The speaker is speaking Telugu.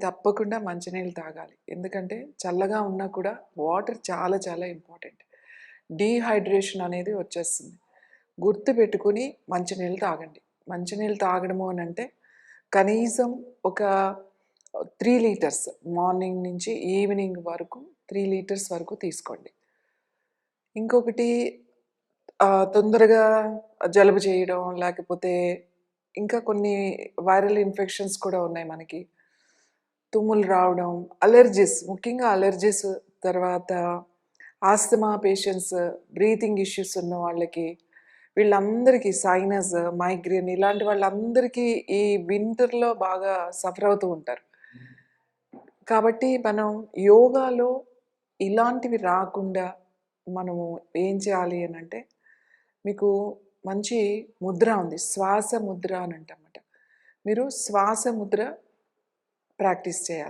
తప్పకుండా మంచినీళ్ళు తాగాలి. ఎందుకంటే చల్లగా ఉన్నా కూడా వాటర్ చాలా చాలా ఇంపార్టెంట్. డీహైడ్రేషన్ అనేది వచ్చేస్తుంది. గుర్తుపెట్టుకొని మంచినీళ్ళు తాగండి. మంచినీళ్ళు తాగడము అనంటే కనీసం ఒక 3 లీటర్స్ మార్నింగ్ నుంచి ఈవినింగ్ వరకు 3 లీటర్స్ వరకు తీసుకోండి. ఇంకొకటి తొందరగా జలుబు చేయడం, లేకపోతే ఇంకా కొన్ని వైరల్ ఇన్ఫెక్షన్స్ కూడా ఉన్నాయి మనకి. తుమ్ములు రావడం, అలెర్జీస్, ముఖ్యంగా అలెర్జీస్, తర్వాత ఆస్తమా పేషెంట్స్, బ్రీతింగ్ ఇష్యూస్ ఉన్న వాళ్ళకి, వీళ్ళందరికీ సైనస్, మైగ్రేన్ ఇలాంటి వాళ్ళందరికీ ఈ వింటర్‌లో బాగా సఫర్ అవుతూ ఉంటారు. కాబట్టి మనం యోగాలో ఇలాంటివి రాకుండా మనము ఏం చేయాలి అనంటే, మీకు మంచి ముద్ర ఉంది. శ్వాస ముద్ర అని అంటామట. మీరు శ్వాస ముద్ర ప్రాక్టీస్ చేయాలి.